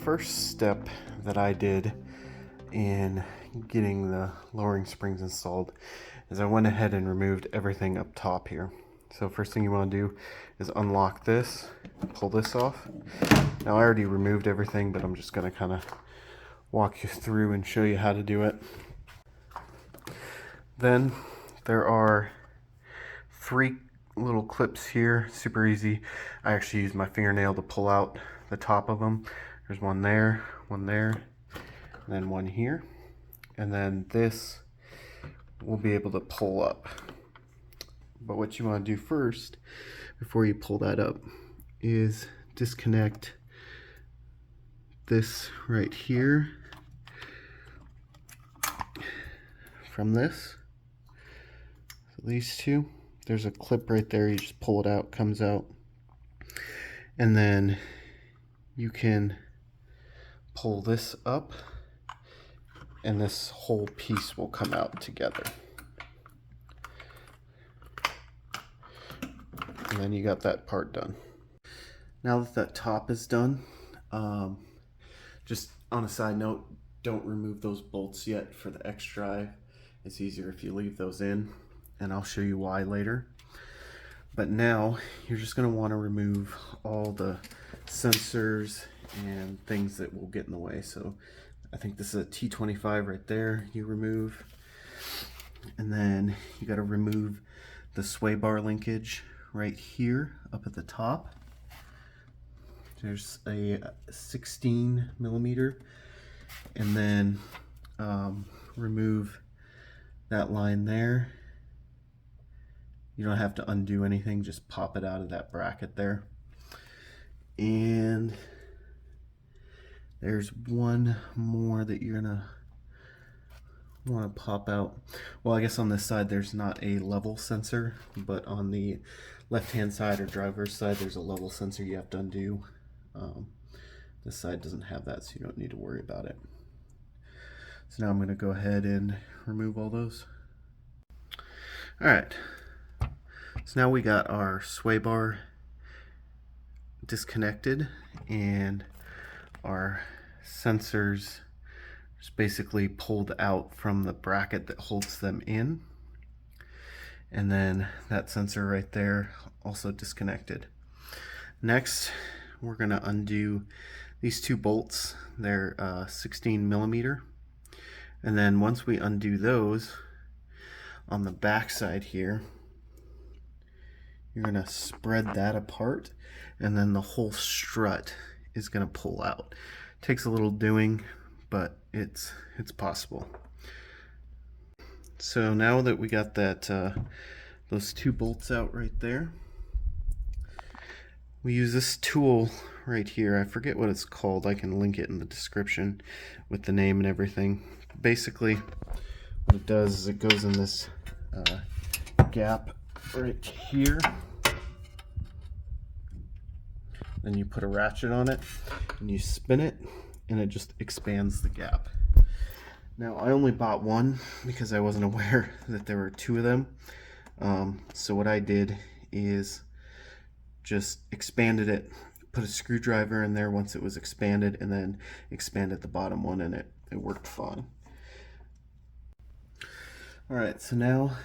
first step that I did in getting the lowering springs installed is I went ahead and removed everything up top here. So first thing you want to do is unlock this, pull this off. Now I already removed everything, but I'm just going to kind of walk you through and show you how to do it. Then there are 3 little clips here, super easy. I actually used my fingernail to pull out the top of them. There's one there, and then one here. And then this will be able to pull up. But what you want to do first, before you pull that up, is disconnect this right here from this. So these two, there's a clip right there, you just pull it out, comes out. And then you can pull this up and this whole piece will come out together. And then you got that part done. Now that that top is done, just on a side note, don't remove those bolts yet for the Xdrive. It's easier if you leave those in, and I'll show you why later. But now you're just going to want to remove all the sensors and things that will get in the way. So I think this is a T25 right there you remove. And then you got to remove the sway bar linkage right here up at the top. There's a 16 millimeter, and then remove that line there. You don't have to undo anything, just pop it out of that bracket there. And there's one more that you're gonna want to pop out. Well, I guess on this side there's not a level sensor, but on the left hand side or driver's side there's a level sensor you have to undo. This side doesn't have that, so you don't need to worry about it. So now I'm going to go ahead and remove all those. Alright, so now we got our sway bar disconnected and our sensors just basically pulled out from the bracket that holds them in. And then that sensor right there also disconnected. Next, we're going to undo these 2 bolts. They're 16 millimeter. And then once we undo those, on the back side here, you're going to spread that apart, and then the whole strut is going to pull out. Takes a little doing, but it's possible. So now that we got that those 2 bolts out right there, we use this tool right here. I forget what it's called. I can link it in the description with the name and everything. Basically, what it does is it goes in this gap right here. Then you put a ratchet on it and you spin it, and it just expands the gap. Now, I only bought one because I wasn't aware that there were 2 of them. So what I did is just expanded it, put a screwdriver in there once it was expanded, and then expanded the bottom one, and it worked fine. Alright, so now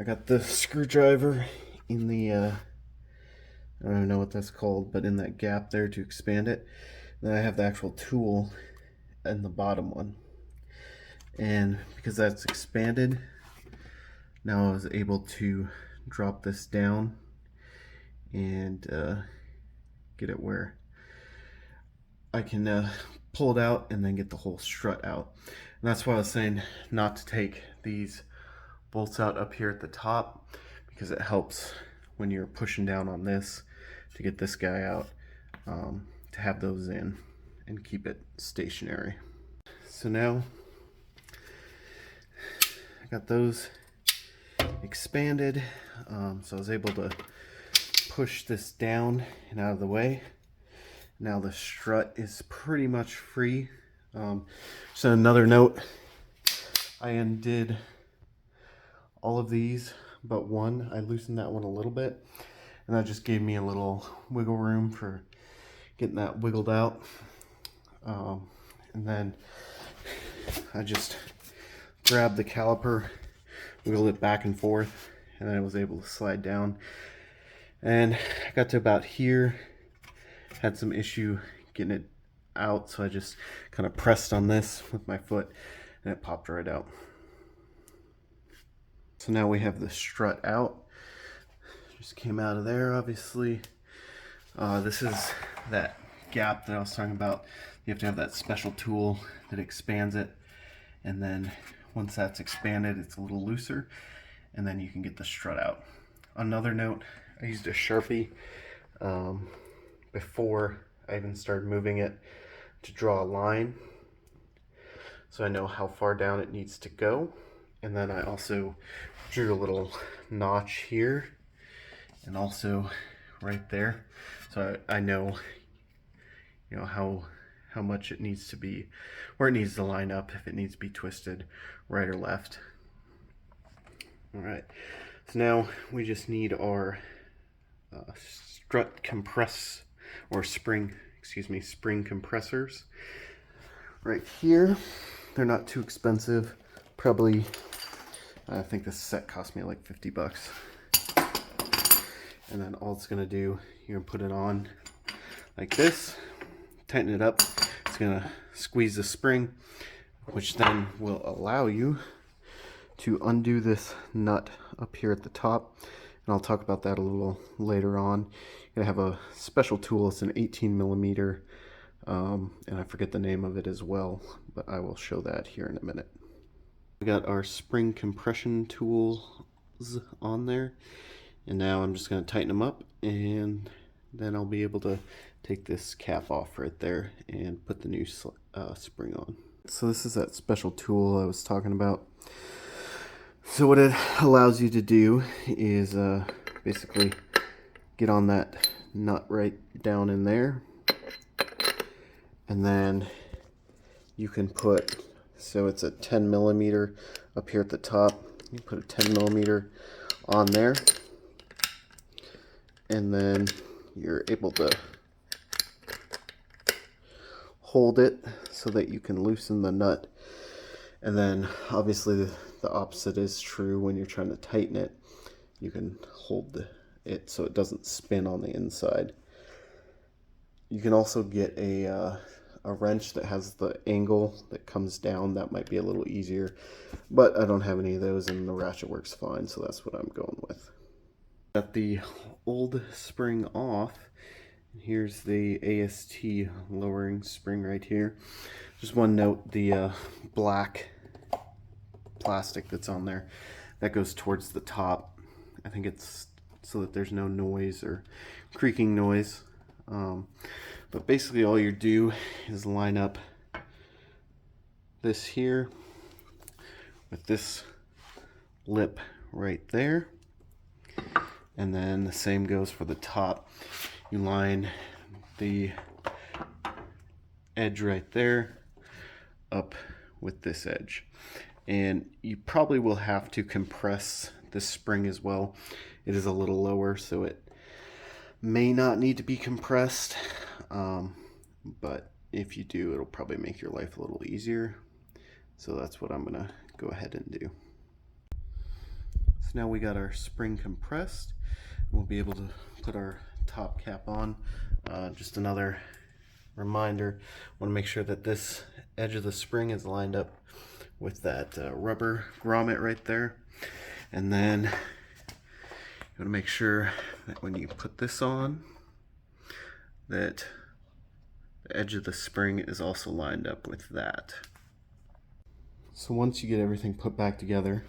I got the screwdriver in the, I don't even know what that's called, but in that gap there to expand it. Then I have the actual tool in the bottom one. And because that's expanded, now I was able to drop this down and get it where I can pull it out and then get the whole strut out. And that's why I was saying not to take these bolts out up here at the top, because it helps when you're pushing down on this to get this guy out, to have those in and keep it stationary. So now I got those expanded, so I was able to push this down and out of the way. Now the strut is pretty much free. So another note, I undid all of these but one. I loosened that one a little bit, and that just gave me a little wiggle room for getting that wiggled out. And then I just grabbed the caliper, wiggled it back and forth, and then I was able to slide down. And I got to about here, had some issue getting it out, so I just kind of pressed on this with my foot and it popped right out. So now we have the strut out. Just came out of there, obviously. This is that gap that I was talking about. You have to have that special tool that expands it, and then once that's expanded, it's a little looser, and then you can get the strut out. Another note, I used a Sharpie before I even started moving it to draw a line, so I know how far down it needs to go. And then I also drew a little notch here and also right there, so I know, you know, how much it needs to be, where it needs to line up, if it needs to be twisted right or left. All right, so now we just need our strut compress, or spring compressors right here. They're not too expensive, probably, I think this set cost me like 50 bucks. And then all it's gonna do, you're gonna put it on like this, tighten it up. It's gonna squeeze the spring, which then will allow you to undo this nut up here at the top. And I'll talk about that a little later on. You're gonna have a special tool. It's an 18 millimeter, and I forget the name of it as well, but I will show that here in a minute. We got our spring compression tools on there, and now I'm just going to tighten them up, and then I'll be able to take this cap off right there and put the new spring on. So this is that special tool I was talking about. So what it allows you to do is basically get on that nut right down in there, and then you can put, so it's a 10 millimeter up here at the top. You put a 10 millimeter on there, and then you're able to hold it so that you can loosen the nut. And then obviously the opposite is true. When you're trying to tighten it, you can hold it so it doesn't spin on the inside. You can also get a wrench that has the angle that comes down. That might be a little easier, but I don't have any of those, and the ratchet works fine, so that's what I'm going with. Got the old spring off. Here's the AST lowering spring right here. Just one note, the black plastic that's on there, that goes towards the top. I think it's so that there's no noise or creaking noise. But basically all you do is line up this here with this lip right there, and then the same goes for the top. You line the edge right there up with this edge, and you probably will have to compress this spring as well. It is a little lower, so it may not need to be compressed, but if you do, it'll probably make your life a little easier. So that's what I'm gonna go ahead and do. So now we got our spring compressed. We'll be able to put our top cap on. Just another reminder, want to make sure that this edge of the spring is lined up with that rubber grommet right there. And then you want to make sure that when you put this on, that the edge of the spring is also lined up with that. So once you get everything put back together,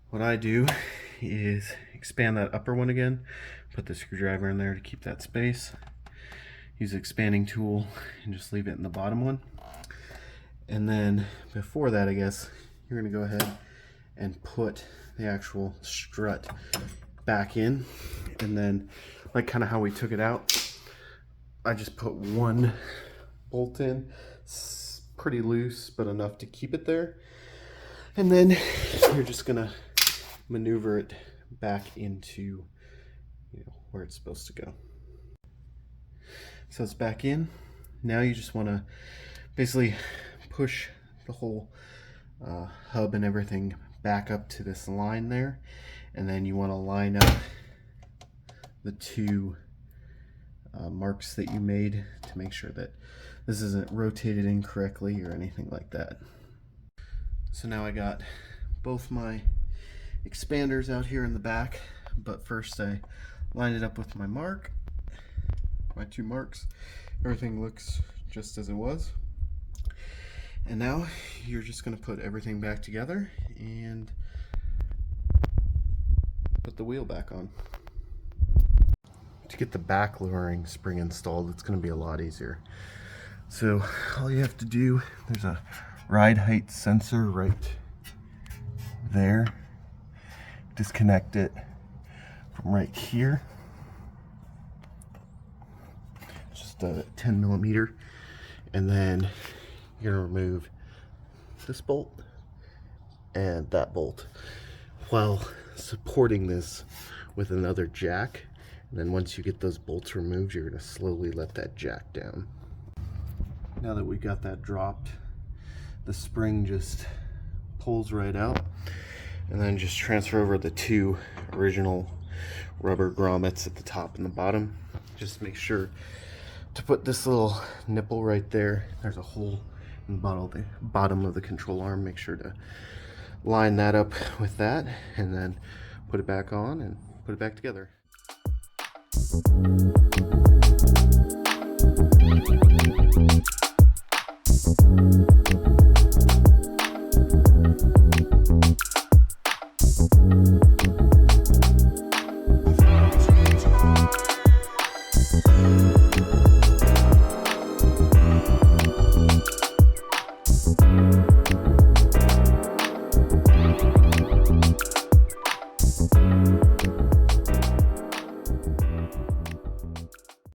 what I do is expand that upper one again, put the screwdriver in there to keep that space, use the expanding tool, and just leave it in the bottom one. And then before that, I guess, you're going to go ahead and put the actual strut back in. And then, like kind of how we took it out, I just put one bolt in. It's pretty loose, but enough to keep it there. And then you're just going to maneuver it back into, where it's supposed to go. So it's back in. Now you just want to basically push the whole hub and everything back up to this line there, and then you want to line up the two marks that you made to make sure that this isn't rotated incorrectly or anything like that. So now I got both my expanders out here in the back, but first I lined it up with my mark, my two marks. Everything looks just as it was. And now you're just going to put everything back together and put the wheel back on. To get the back lowering spring installed, it's going to be a lot easier. So all you have to do, there's a ride height sensor right there. Disconnect it from right here. Just a 10 millimeter, and then you're gonna remove this bolt and that bolt while supporting this with another jack. And then once you get those bolts removed, you're gonna slowly let that jack down. Now that we got that dropped, the spring just pulls right out, and then just transfer over the two original rubber grommets at the top and the bottom. Just make sure to put this little nipple right there. There's a hole in the bottom of the control arm. Make sure to line that up with that, and then put it back on and put it back together.